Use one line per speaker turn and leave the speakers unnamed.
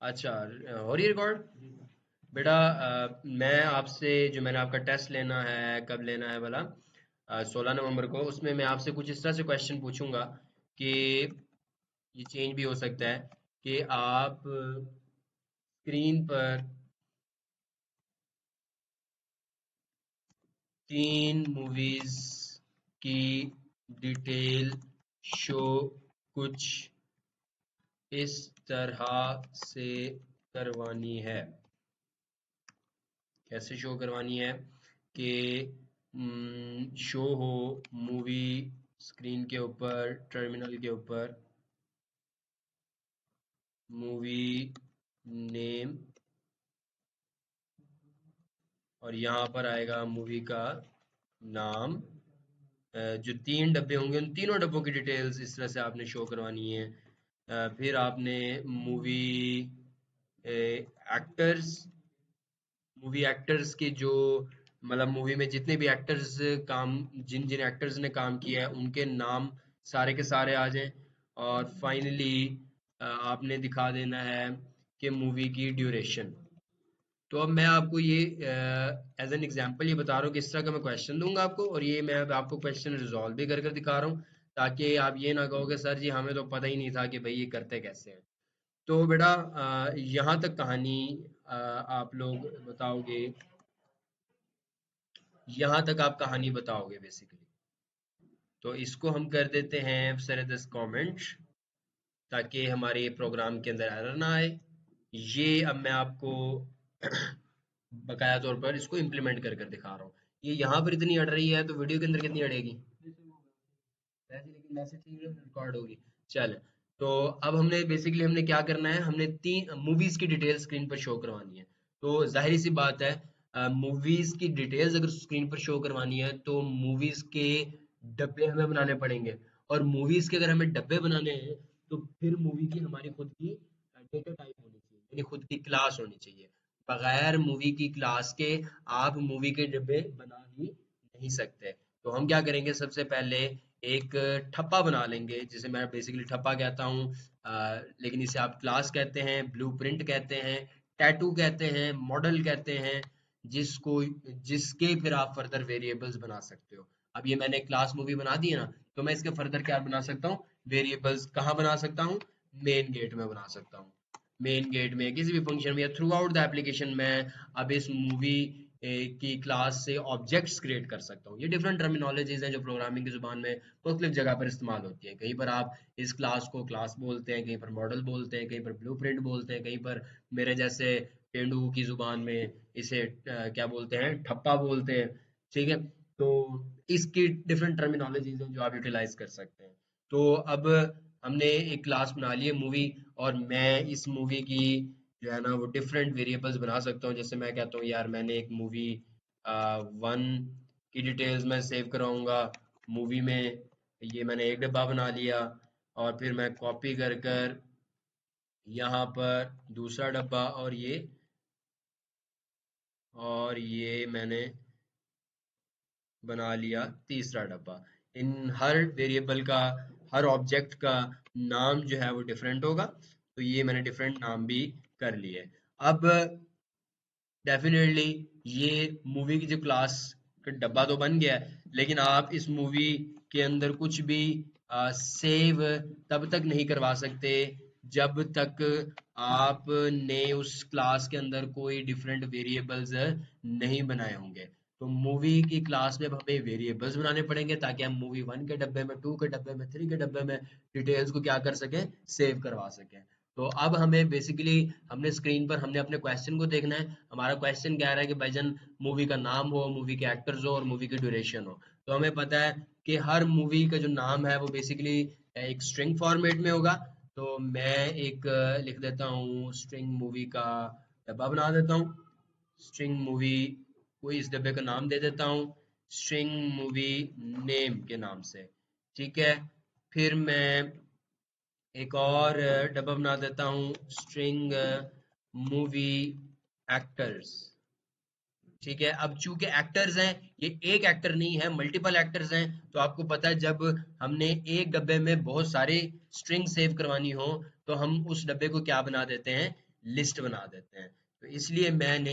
अच्छा, हो रही है रिकॉर्ड। बेटा, मैं आपसे जो मैंने आपका टेस्ट लेना है, कब लेना है भला? 16 नवंबर को। उसमें मैं आपसे कुछ इस तरह से क्वेश्चन पूछूंगा कि ये चेंज भी हो सकता है कि आप स्क्रीन पर 3 मूवीज की डिटेल शो कुछ इस तरह से करवानी है। कैसे शो करवानी है कि शो हो मूवी स्क्रीन के ऊपर, टर्मिनल के ऊपर, मूवी नेम, और यहाँ पर आएगा मूवी का नाम। जो 3 डब्बे होंगे उन तीनों डब्बों की डिटेल्स इस तरह से आपने शो करवानी है। फिर आपने मूवी एक्टर्स, मूवी एक्टर्स के जो, मतलब मूवी में जितने भी एक्टर्स काम, जिन जिन एक्टर्स ने काम किया है उनके नाम सारे के सारे आ जाएं। और फाइनली आपने दिखा देना है कि मूवी की ड्यूरेशन। तो अब मैं आपको ये एज एन एग्जांपल ये बता रहा हूँ कि इस तरह का मैं क्वेश्चन दूंगा आपको, और ये मैं अब आपको क्वेश्चन रिजॉल्व भी कर कर दिखा रहा हूँ, ताकि आप ये ना कहोगे सर जी हमें तो पता ही नहीं था कि भाई ये करते कैसे हैं। तो बेटा, यहाँ तक कहानी आप लोग बताओगे, यहाँ तक आप कहानी बताओगे बेसिकली। तो इसको हम कर देते हैं सर दस कमेंट, ताकि हमारे प्रोग्राम के अंदर एरर ना आए। ये अब मैं आपको बकाया तौर पर इसको इम्प्लीमेंट कर कर दिखा रहा हूँ। ये यहाँ पर इतनी अड़ रही है तो वीडियो के अंदर कितनी अड़ेगी? वैसे लेकिन वैसे ठीक रिकॉर्ड होगी। चल, तो अब हमने बेसिकली हमने क्या करना है, हमने 3 मूवीज की डिटेल स्क्रीन पर शो करवानी है। तो जाहिर सी बात है, मूवीज की डिटेल्स अगर स्क्रीन पर शो करवानी है तो मूवीज के डब्बे हमें बनाने पड़ेंगे। और मूवीज के अगर हमें डब्बे बनाने हैं तो फिर मूवी की हमारी खुद की डेटा टाइप होनी चाहिए, यानी खुद की क्लास होनी चाहिए। बगैर मूवी की क्लास के आप मूवी के डब्बे बना ही नहीं सकते। तो हम क्या करेंगे, सबसे पहले एक ठप्पा बना लेंगे, जिसे मैं बेसिकली ठप्पा कहता हूँ, लेकिन इसे आप क्लास कहते हैं, ब्लूप्रिंट कहते हैं, टैटू कहते हैं, मॉडल कहते हैं, जिसको जिसके फिर आप फर्दर वेरिएबल्स बना सकते हो। अब ये मैंने क्लास मूवी बना दी है ना, तो मैं इसके फर्दर क्या बना सकता हूँ, वेरिएबल्स कहाँ बना सकता हूँ, मेन गेट में बना सकता हूँ। मेन गेट में किसी भी फंक्शन में या थ्रू आउट द एप्लीकेशन में अब इस मूवी की क्लास से ऑब्जेक्ट्स क्रिएट कर सकता हूँ। ये डिफरेंट टर्मिनोलॉजीज हैं जो प्रोग्रामिंग की जुबान में मुख्तलिफ जगह पर इस्तेमाल होती है। कहीं पर आप इस क्लास को क्लास बोलते हैं, कहीं पर मॉडल बोलते हैं, कहीं पर ब्लूप्रिंट बोलते हैं, कहीं पर मेरे जैसे पेंडू की जुबान में इसे क्या बोलते हैं, ठप्पा बोलते हैं। ठीक है, तो इसकी डिफरेंट टर्मिनोलॉजीज हैं जो आप यूटिलाइज कर सकते हैं। तो अब हमने एक क्लास बना ली है मूवी, और मैं इस मूवी की जो है ना वो डिफरेंट वेरिएबल्स बना सकता हूँ। जैसे मैं कहता हूँ यार मैंने एक मूवी 1 की डिटेल्स मैं सेव कराऊंगा मूवी में। ये मैंने एक डब्बा बना लिया, और फिर मैं कॉपी कर कर यहाँ पर दूसरा डब्बा, और ये मैंने बना लिया तीसरा डब्बा। इन हर वेरिएबल का, हर ऑब्जेक्ट का नाम जो है वो डिफरेंट होगा। तो ये मैंने डिफरेंट नाम भी कर लिए। अब डेफिनेटली ये मूवी की जो क्लास का डब्बा तो बन गया है, लेकिन आप इस मूवी के अंदर कुछ भी सेव तब तक नहीं करवा सकते जब तक आपने उस क्लास के अंदर कोई डिफरेंट वेरिएबल्स नहीं बनाए होंगे। तो मूवी की क्लास में अब हमें वेरिएबल्स बनाने पड़ेंगे, ताकि हम मूवी 1 के डब्बे में, 2 के डब्बे में, 3 के डब्बे में डिटेल्स को क्या कर सकें, सेव करवा सकें। तो अब हमें बेसिकली, हमने स्क्रीन पर हमने अपने क्वेश्चन को देखना है। हमारा क्वेश्चन कह रहा है कि भाईजान मूवी का नाम हो, मूवी के एक्टर्स हो, और मूवी की ड्यूरेशन हो। तो हमें पता है कि हर मूवी का जो नाम है वो बेसिकली एक स्ट्रिंग फॉर्मेट में होगा। तो मैं एक लिख देता हूँ, स्ट्रिंग मूवी का डब्बा बना देता हूँ। स्ट्रिंग मूवी, कोई इस डब्बे का नाम दे देता हूँ स्ट्रिंग मूवी नेम के नाम से। ठीक है, फिर मैं एक और डब्बा बना देता हूँ स्ट्रिंग मूवी एक्टर्स। ठीक है, अब चूंकि एक्टर्स हैं, ये एक एक्टर नहीं है, मल्टीपल एक्टर्स हैं। तो आपको पता है जब हमने एक डब्बे में बहुत सारे स्ट्रिंग सेव करवानी हो तो हम उस डब्बे को क्या बना देते हैं, लिस्ट बना देते हैं। तो इसलिए मैंने